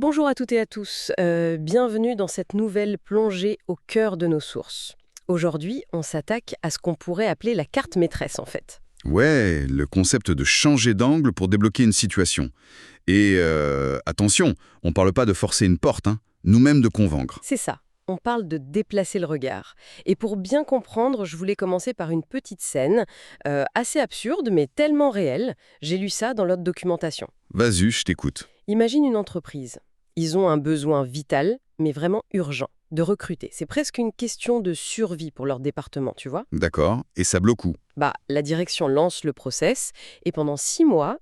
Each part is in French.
Bonjour à toutes et à tous, bienvenue dans cette nouvelle plongée au cœur de nos sources. Aujourd'hui, on s'attaque à ce qu'on pourrait appeler la carte maîtresse en fait. Ouais, le concept de changer d'angle pour débloquer une situation. Et attention, on parle pas de forcer une porte, hein, nous-mêmes de convaincre. C'est ça, on parle de déplacer le regard. Et pour bien comprendre, je voulais commencer par une petite scène, assez absurde mais tellement réelle, j'ai lu ça dans l'autre documentation. Vas-y, je t'écoute. Imagine une entreprise. Ils ont un besoin vital, mais vraiment urgent, de recruter. C'est presque une question de survie pour leur département, tu vois. D'accord, et ça bloque où? La direction lance le process et pendant 6 mois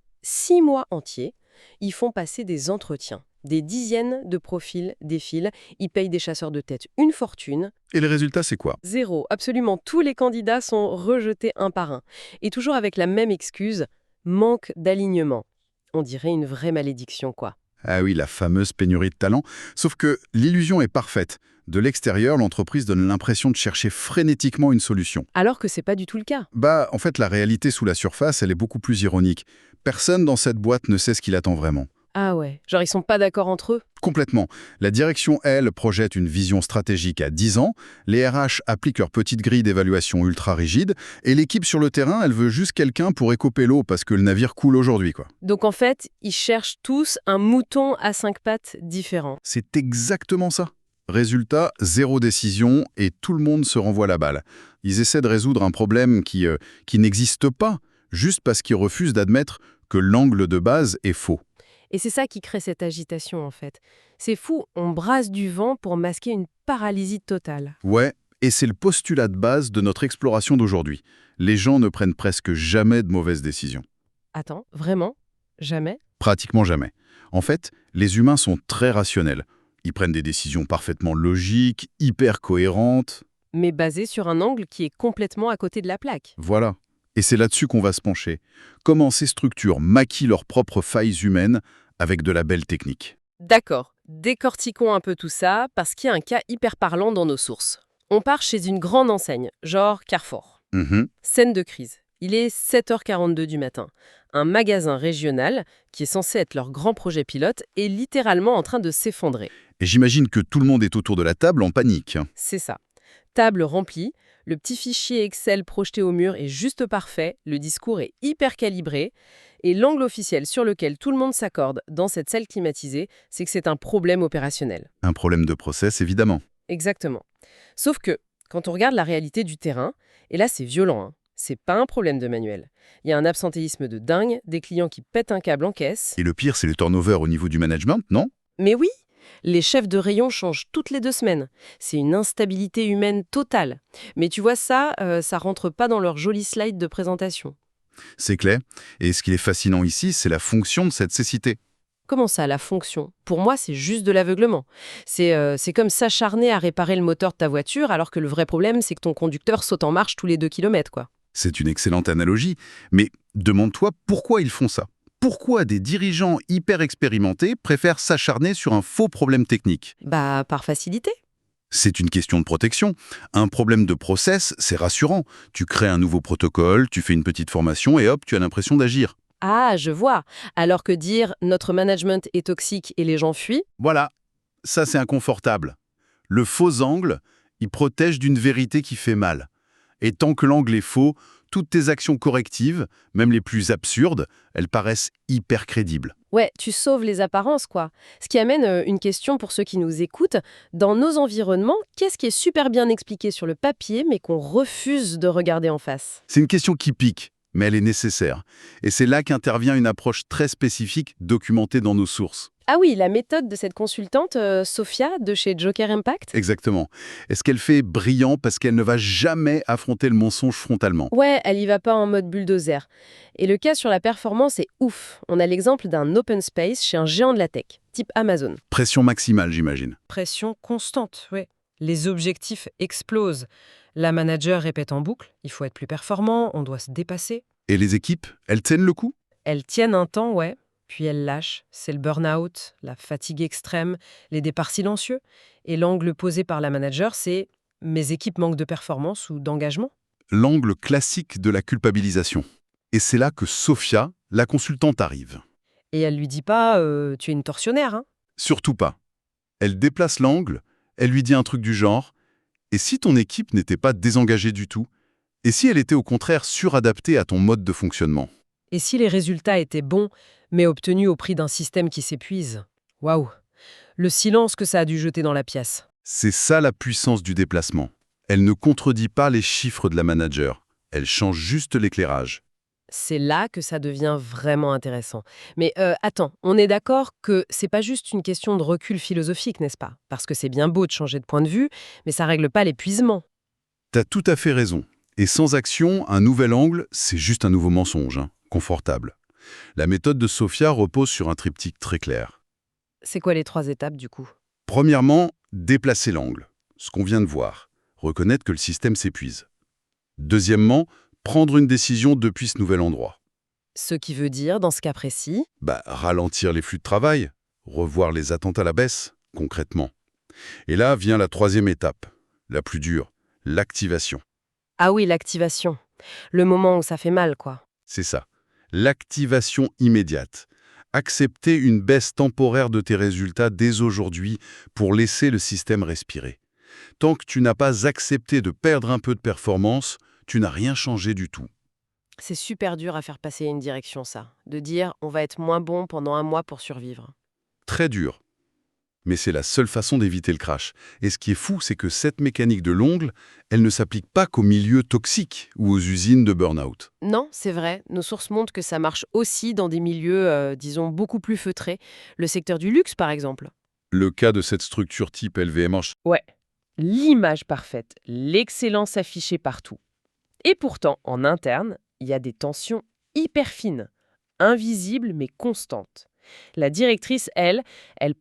entiers, ils font passer des entretiens. Des dizaines de profils défilent, ils payent des chasseurs de tête une fortune. Et le résultat, c'est quoi? Zéro, absolument tous les candidats sont rejetés un par un. Et toujours avec la même excuse, manque d'alignement. On dirait une vraie malédiction, quoi. Ah oui, la fameuse pénurie de talent. Sauf que l'illusion est parfaite. De l'extérieur, l'entreprise donne l'impression de chercher frénétiquement une solution. Alors que c'est pas du tout le cas. En fait, la réalité sous la surface, elle est beaucoup plus ironique. Personne dans cette boîte ne sait ce qu'il attend vraiment. Ah ouais, genre ils sont pas d'accord entre eux. Complètement. La direction, elle, projette une vision stratégique à 10 ans, les RH appliquent leur petite grille d'évaluation ultra rigide, et l'équipe sur le terrain, elle veut juste quelqu'un pour écoper l'eau parce que le navire coule aujourd'hui, quoi. Donc en fait, ils cherchent tous un mouton à 5 pattes différent. C'est exactement ça. Résultat, zéro décision et tout le monde se renvoie la balle. Ils essaient de résoudre un problème qui n'existe pas, juste parce qu'ils refusent d'admettre que l'angle de base est faux. Et c'est ça qui crée cette agitation en fait. C'est fou, on brasse du vent pour masquer une paralysie totale. Ouais, et c'est le postulat de base de notre exploration d'aujourd'hui. Les gens ne prennent presque jamais de mauvaises décisions. Attends, vraiment? Jamais? Pratiquement jamais. En fait, les humains sont très rationnels. Ils prennent des décisions parfaitement logiques, hyper cohérentes. Mais basé sur un angle qui est complètement à côté de la plaque. Voilà. Et c'est là-dessus qu'on va se pencher. Comment ces structures maquillent leurs propres failles humaines avec de la belle technique. D'accord, décortiquons un peu tout ça parce qu'il y a un cas hyper parlant dans nos sources. On part chez une grande enseigne, genre Carrefour. Mhm. Scène de crise. Il est 7h42 du matin. Un magasin régional, qui est censé être leur grand projet pilote, est littéralement en train de s'effondrer. Et j'imagine que tout le monde est autour de la table en panique. C'est ça. Table remplie, le petit fichier Excel projeté au mur est juste parfait, le discours est hyper calibré, et l'angle officiel sur lequel tout le monde s'accorde dans cette salle climatisée, c'est que c'est un problème opérationnel. Un problème de process, évidemment. Exactement. Sauf que, quand on regarde la réalité du terrain, et là c'est violent, hein, c'est pas un problème de manuel. Il y a un absentéisme de dingue, des clients qui pètent un câble en caisse. Et le pire, c'est le turnover au niveau du management, non? Mais oui, les chefs de rayon changent toutes les 2 semaines. C'est une instabilité humaine totale. Mais tu vois ça, ça rentre pas dans leur joli slide de présentation. C'est clair. Et ce qui est fascinant ici, c'est la fonction de cette cécité. Comment ça, la fonction? Pour moi, c'est juste de l'aveuglement. C'est comme s'acharner à réparer le moteur de ta voiture alors que le vrai problème, c'est que ton conducteur saute en marche tous les 2 kilomètres, quoi. C'est une excellente analogie. Mais demande-toi pourquoi ils font ça. Pourquoi des dirigeants hyper expérimentés préfèrent s'acharner sur un faux problème technique? Par facilité. C'est une question de protection. Un problème de process, c'est rassurant. Tu crées un nouveau protocole, tu fais une petite formation et hop, tu as l'impression d'agir. Ah, je vois. Alors que dire notre management est toxique et les gens fuient, Voilà, ça c'est inconfortable. Le faux angle, il protège d'une vérité qui fait mal. Et tant que l'angle est faux, toutes tes actions correctives, même les plus absurdes, elles paraissent hyper crédibles. ouais, tu sauves les apparences, quoi. Ce qui amène une question pour ceux qui nous écoutent. Dans nos environnements, qu'est-ce qui est super bien expliqué sur le papier, mais qu'on refuse de regarder en face? C'est une question qui pique, mais elle est nécessaire. Et c'est là qu'intervient une approche très spécifique documentée dans nos sources. Ah oui, la méthode de cette consultante, Sophia, de chez Joker Impact. Exactement. Et ce qu'elle fait est brillant parce qu'elle ne va jamais affronter le mensonge frontalement. Ouais, elle y va pas en mode bulldozer. Et le cas sur la performance est ouf. On a l'exemple d'un open space chez un géant de la tech, type Amazon. Pression maximale, j'imagine. Pression constante, oui. Les objectifs explosent. La manager répète en boucle, il faut être plus performant, on doit se dépasser. Et les équipes, elles tiennent le coup? Elles tiennent un temps, ouais, puis elles lâchent. C'est le burn-out, la fatigue extrême, les départs silencieux. Et l'angle posé par la manager, c'est « mes équipes manquent de performance ou d'engagement ». L'angle classique de la culpabilisation. Et c'est là que Sophia, la consultante, arrive. Et elle lui dit pas « tu es une tortionnaire ». Surtout pas. Elle déplace l'angle, elle lui dit un truc du genre « Et si ton équipe n'était pas désengagée du tout? Et si elle était au contraire suradaptée à ton mode de fonctionnement ?» Et si les résultats étaient bons, mais obtenus au prix d'un système qui s'épuise? Waouh! Le silence que ça a dû jeter dans la pièce. C'est ça la puissance du déplacement. Elle ne contredit pas les chiffres de la manager. Elle change juste l'éclairage. C'est là que ça devient vraiment intéressant. Mais attends, on est d'accord que c'est pas juste une question de recul philosophique, n'est-ce pas? Parce que c'est bien beau de changer de point de vue, mais ça règle pas l'épuisement. T'as tout à fait raison. Et sans action, un nouvel angle, c'est juste un nouveau mensonge, confortable. La méthode de Sophia repose sur un triptyque très clair. C'est quoi les 3 étapes, du coup? Premièrement, déplacer l'angle. Ce qu'on vient de voir. Reconnaître que le système s'épuise. Deuxièmement, prendre une décision depuis ce nouvel endroit. Ce qui veut dire, dans ce cas précis, Ralentir les flux de travail, revoir les attentes à la baisse, concrètement. Et là vient la troisième étape, la plus dure, l'activation. ah oui, l'activation. Le moment où ça fait mal, quoi. C'est ça, l'activation immédiate. Accepter une baisse temporaire de tes résultats dès aujourd'hui pour laisser le système respirer. Tant que tu n'as pas accepté de perdre un peu de performance, tu n'as rien changé du tout. C'est super dur à faire passer une direction, ça. De dire, on va être moins bon pendant 1 mois pour survivre. Très dur. Mais c'est la seule façon d'éviter le crash. Et ce qui est fou, c'est que cette mécanique de l'ongle, elle ne s'applique pas qu'aux milieux toxiques ou aux usines de burn-out. Non, c'est vrai. Nos sources montrent que ça marche aussi dans des milieux, disons, beaucoup plus feutrés. Le secteur du luxe, par exemple. Le cas de cette structure type LVMH, Ouais. L'image parfaite, l'excellence affichée partout. Et pourtant, en interne, il y a des tensions hyper fines, invisibles mais constantes. La directrice, elle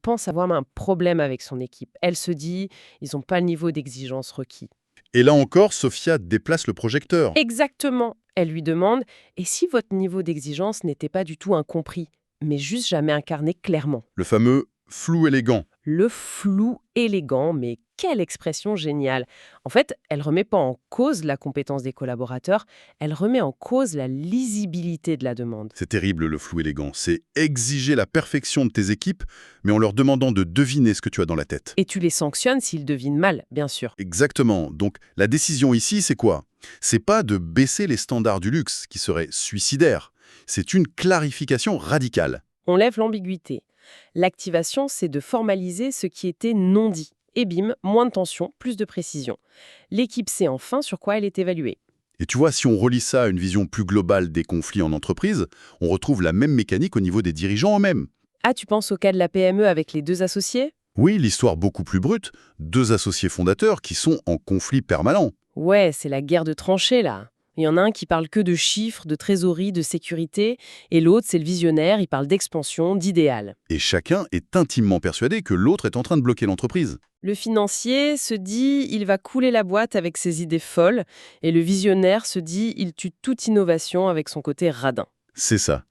pense avoir un problème avec son équipe. Elle se dit, ils n'ont pas le niveau d'exigence requis. et là encore, Sophia déplace le projecteur. Exactement. Elle lui demande, et si votre niveau d'exigence n'était pas du tout incompris, mais juste jamais incarné clairement? Le fameux flou élégant. Le flou élégant, mais quelle expression géniale! En fait, elle remet pas en cause la compétence des collaborateurs, elle remet en cause la lisibilité de la demande. C'est terrible le flou élégant. C'est exiger la perfection de tes équipes, mais en leur demandant de deviner ce que tu as dans la tête. Et tu les sanctionnes s'ils devinent mal, bien sûr. Exactement. Donc la décision ici, c'est quoi? C'est pas de baisser les standards du luxe, qui serait suicidaire. C'est une clarification radicale. On lève l'ambiguïté. L'activation, c'est de formaliser ce qui était non dit. Et bim, moins de tension, plus de précision. L'équipe sait enfin sur quoi elle est évaluée. Et tu vois, si on relie ça à une vision plus globale des conflits en entreprise, on retrouve la même mécanique au niveau des dirigeants eux-mêmes. Ah, tu penses au cas de la PME avec les 2 associés? Oui, l'histoire beaucoup plus brute, 2 associés fondateurs qui sont en conflit permanent. Ouais, c'est la guerre de tranchées, là. Il y en a un qui parle que de chiffres, de trésorerie, de sécurité, et l'autre, c'est le visionnaire, il parle d'expansion, d'idéal. Et chacun est intimement persuadé que l'autre est en train de bloquer l'entreprise. Le financier se dit, il va couler la boîte avec ses idées folles, et le visionnaire se dit, il tue toute innovation avec son côté radin. C'est ça.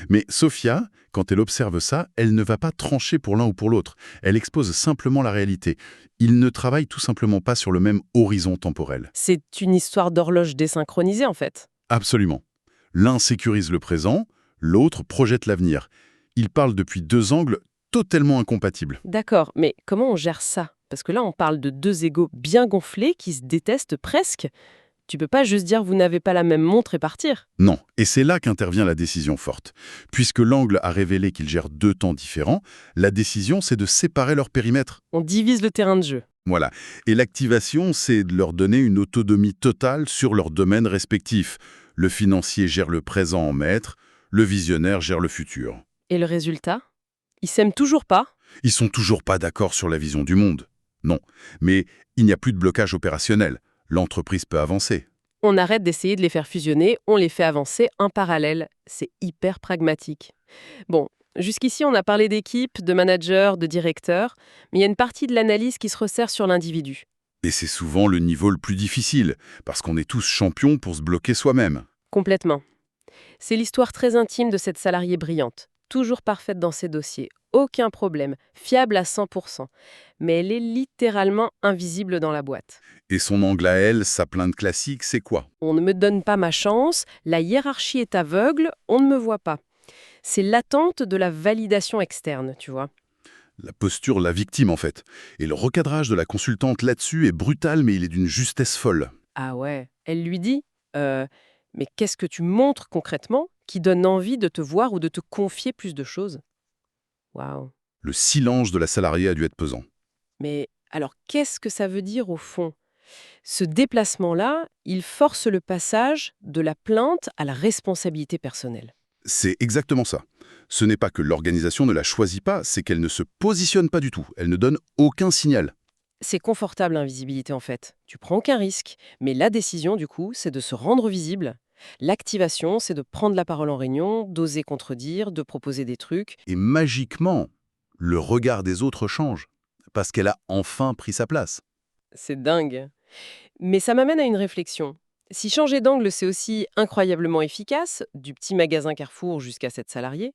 Mais Sophia, quand elle observe ça, elle ne va pas trancher pour l'un ou pour l'autre. Elle expose simplement la réalité. Ils ne travaillent tout simplement pas sur le même horizon temporel. C'est une histoire d'horloge désynchronisée, en fait. Absolument. L'un sécurise le présent, l'autre projette l'avenir. Ils parlent depuis 2 angles totalement incompatibles. D'accord, mais comment on gère ça? Parce que là, on parle de 2 égos bien gonflés qui se détestent presque. Tu peux pas juste dire vous n'avez pas la même montre et partir. Non, et c'est là qu'intervient la décision forte. Puisque l'angle a révélé qu'ils gèrent 2 temps différents, la décision, c'est de séparer leur périmètre. On divise le terrain de jeu. Voilà. Et l'activation, c'est de leur donner une autonomie totale sur leurs domaines respectifs. Le financier gère le présent en maître, le visionnaire gère le futur. Et le résultat? Ils s'aiment toujours pas? Ils sont toujours pas d'accord sur la vision du monde. Non. Mais il n'y a plus de blocage opérationnel. L'entreprise peut avancer. On arrête d'essayer de les faire fusionner, on les fait avancer en parallèle. C'est hyper pragmatique. Bon, jusqu'ici on a parlé d'équipe, de manager, de directeur, mais il y a une partie de l'analyse qui se resserre sur l'individu. Et c'est souvent le niveau le plus difficile, parce qu'on est tous champions pour se bloquer soi-même. Complètement. C'est l'histoire très intime de cette salariée brillante, toujours parfaite dans ses dossiers, aucun problème, fiable à 100%. Mais elle est littéralement invisible dans la boîte. Et son angle à elle, sa plainte classique, c'est quoi? On ne me donne pas ma chance, la hiérarchie est aveugle, on ne me voit pas. C'est l'attente de la validation externe, tu vois. La posture, la victime en fait. Et le recadrage de la consultante là-dessus est brutal, mais il est d'une justesse folle. Ah ouais. Elle lui dit mais qu'est-ce que tu montres concrètement qui donne envie de te voir ou de te confier plus de choses? Waouh. Le silence de la salariée a dû être pesant. Mais alors, qu'est-ce que ça veut dire au fond? Ce déplacement-là, il force le passage de la plainte à la responsabilité personnelle. C'est exactement ça. Ce n'est pas que l'organisation ne la choisit pas, c'est qu'elle ne se positionne pas du tout. Elle ne donne aucun signal. C'est confortable l'invisibilité en fait. Tu prends aucun risque, mais la décision du coup, c'est de se rendre visible. L'activation, c'est de prendre la parole en réunion, d'oser contredire, de proposer des trucs. Et magiquement, le regard des autres change, parce qu'elle a enfin pris sa place. C'est dingue. Mais ça m'amène à une réflexion. Si changer d'angle, c'est aussi incroyablement efficace, du petit magasin Carrefour jusqu'à cette salariée,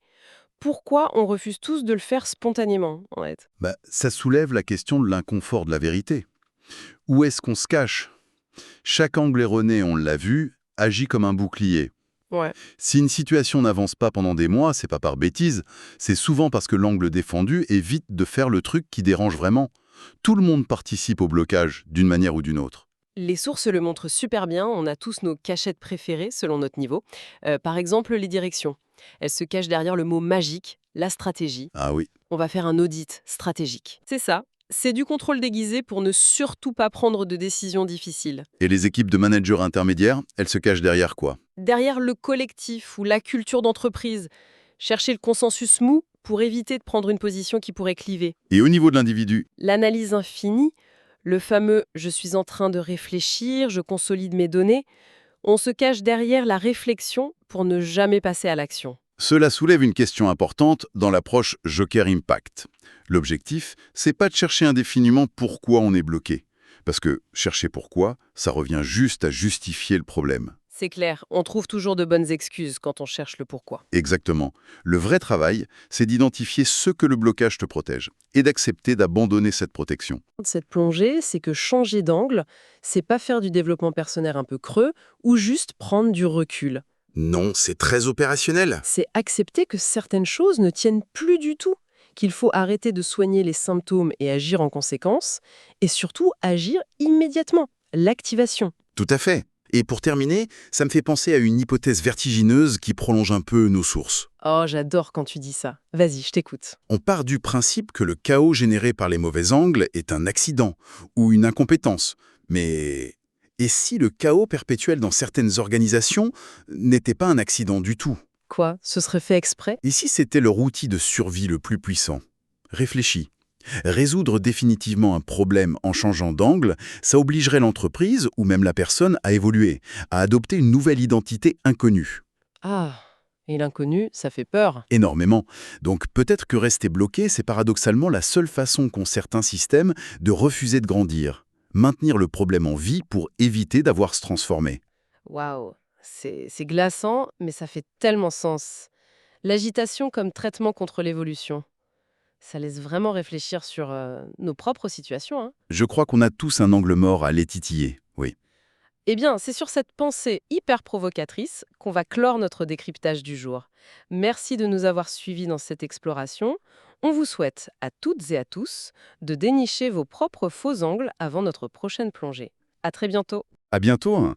pourquoi on refuse tous de le faire spontanément, en fait? Ça soulève la question de l'inconfort de la vérité. Où est-ce qu'on se cache? Chaque angle erroné, on l'a vu, agit comme un bouclier. Ouais. Si une situation n'avance pas pendant des mois, c'est pas par bêtise, c'est souvent parce que l'angle défendu évite de faire le truc qui dérange vraiment. Tout le monde participe au blocage, d'une manière ou d'une autre. Les sources le montrent super bien, on a tous nos cachettes préférées selon notre niveau. Par exemple, les directions. Elles se cachent derrière le mot magique, la stratégie. Ah oui. On va faire un audit stratégique. C'est ça. C'est du contrôle déguisé pour ne surtout pas prendre de décisions difficiles. Et les équipes de managers intermédiaires, elles se cachent derrière quoi? Derrière le collectif ou la culture d'entreprise, chercher le consensus mou pour éviter de prendre une position qui pourrait cliver. Et au niveau de l'individu, L'analyse infinie, le fameux « je suis en train de réfléchir, je consolide mes données », on se cache derrière la réflexion pour ne jamais passer à l'action. cela soulève une question importante dans l'approche Joker Impact. L'objectif, c'est pas de chercher indéfiniment pourquoi on est bloqué. Parce que chercher pourquoi, ça revient juste à justifier le problème. C'est clair, on trouve toujours de bonnes excuses quand on cherche le pourquoi. Exactement. Le vrai travail, c'est d'identifier ce que le blocage te protège et d'accepter d'abandonner cette protection. Cette plongée, c'est que changer d'angle, c'est pas faire du développement personnel un peu creux ou juste prendre du recul. Non, c'est très opérationnel. C'est accepter que certaines choses ne tiennent plus du tout, qu'il faut arrêter de soigner les symptômes et agir en conséquence, et surtout agir immédiatement. L'activation. Tout à fait. Et pour terminer, ça me fait penser à une hypothèse vertigineuse qui prolonge un peu nos sources. Oh, j'adore quand tu dis ça. Vas-y, je t'écoute. On part du principe que le chaos généré par les mauvais angles est un accident ou une incompétence. Mais et si le chaos perpétuel dans certaines organisations n'était pas un accident du tout? Quoi? Ce serait fait exprès? Et si c'était leur outil de survie le plus puissant? Réfléchis. Résoudre définitivement un problème en changeant d'angle, ça obligerait l'entreprise ou même la personne à évoluer, à adopter une nouvelle identité inconnue. Ah, et l'inconnu, ça fait peur. Énormément. Donc peut-être que rester bloqué, c'est paradoxalement la seule façon qu'ont certains systèmes de refuser de grandir. Maintenir le problème en vie pour éviter d'avoir à se transformer. Waouh, c'est glaçant, mais ça fait tellement sens. L'agitation comme traitement contre l'évolution. Ça laisse vraiment réfléchir sur nos propres situations, hein. Je crois qu'on a tous un angle mort à les titiller, oui. Eh bien, c'est sur cette pensée hyper provocatrice qu'on va clore notre décryptage du jour. Merci de nous avoir suivis dans cette exploration. On vous souhaite à toutes et à tous de dénicher vos propres faux angles avant notre prochaine plongée. À très bientôt. À bientôt, hein.